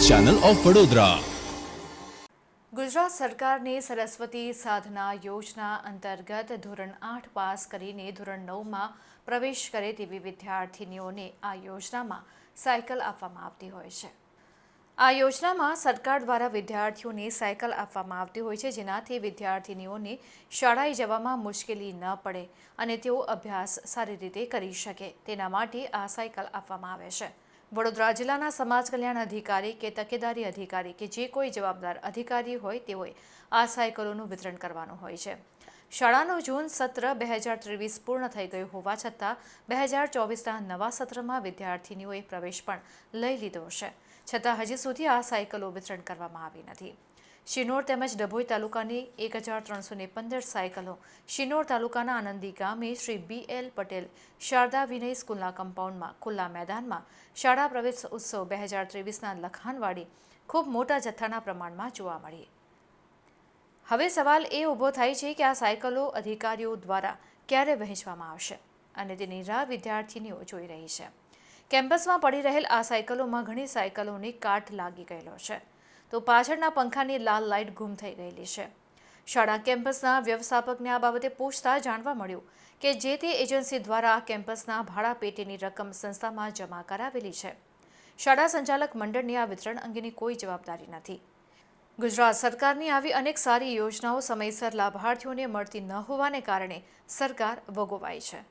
Channel of Vadodara. Gujarat સરકારની સરસ્વતી સાધના યોજના અંતર્ગત ધોરણ 8 પાસ કરીને ધોરણ 9માં પ્રવેશ કરે તેવી વિદ્યાર્થીનીઓને આ યોજનામાં સાયકલ આપવામાં આવતી હોય છે। આ યોજનામાં સરકાર દ્વારા વિદ્યાર્થીઓને સાયકલ આપવામાં આવતી હોય છે, જેનાથી વિદ્યાર્થીનીઓને શાળાએ જવામાં મુશ્કેલી ન પડે અને તેઓ અભ્યાસ સારી રીતે કરી શકે, તેના માટે આ સાયકલ આપવામાં આવે છે। વડોદરા જિલ્લાના સમાજ કલ્યાણ અધિકારી કે તકેદારી અધિકારી કે જે કોઈ જવાબદાર અધિકારી હોય તેઓએ આ સાયકલોનું વિતરણ કરવાનું હોય છે। શાળાનું જૂન સત્ર 2023 પૂર્ણ થઈ ગયું હોવા છતાં 2024ના નવા સત્રમાં વિદ્યાર્થીનીઓએ પ્રવેશ પણ લઈ લીધો છે, છતાં હજી સુધી આ સાયકલો વિતરણ કરવામાં આવી નથી। શિનોર તેમજ ડભોઈ તાલુકાની 1315 સાયકલો શિનોર તાલુકાના આનંદી ગામે શ્રી BL પટેલ શારદા વિનય સ્કૂલના કમ્પાઉન્ડમાં ખુલ્લા મેદાનમાં શાળા પ્રવેશ ઉત્સવ 2023ના લખાણવાળી ખૂબ મોટા જથ્થાના પ્રમાણમાં જોવા મળી। હવે સવાલ એ ઊભો થાય છે કે આ સાયકલો અધિકારીઓ દ્વારા ક્યારે વહેંચવામાં આવશે અને તેની રાહ વિદ્યાર્થીનીઓ જોઈ રહી છે। કેમ્પસમાં પડી રહેલ આ સાયકલોમાં ઘણી સાયકલોને કાટ લાગી ગયેલો છે, તો પાછળના પંખાની લાલ લાઇટ ગુમ થઈ ગયેલી છે। શાળા કેમ્પસના વ્યવસ્થાપકને આ બાબતે પૂછતા જાણવા મળ્યું કે જે તે એજન્સી દ્વારા આ કેમ્પસના ભાડા પેટીની રકમ સંસ્થામાં જમા કરાવેલી છે। શાળા સંચાલક મંડળની આ વિતરણ અંગેની કોઈ જવાબદારી નથી। ગુજરાત સરકારની આવી અનેક સારી યોજનાઓ સમયસર લાભાર્થીઓને મળતી ન હોવાને કારણે સરકાર ભોગવાઈ છે।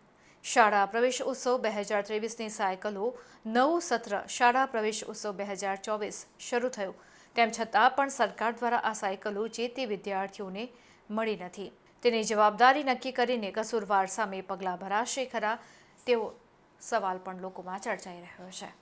શાળા પ્રવેશ ઉત્સવ 2023ની સાયકલો નવું સત્ર શાળા પ્રવેશ ઉત્સવ 2024 શરૂ થયું, તેમ છતાં પણ સરકાર દ્વારા આ સાયકલો જે તે વિદ્યાર્થીઓને મળી નથી। તેની જવાબદારી નક્કી કરીને કસૂરવાર સામે પગલાં ભરાશે ખરા, તેવો સવાલ પણ લોકોમાં ચર્ચાઈ રહ્યો છે।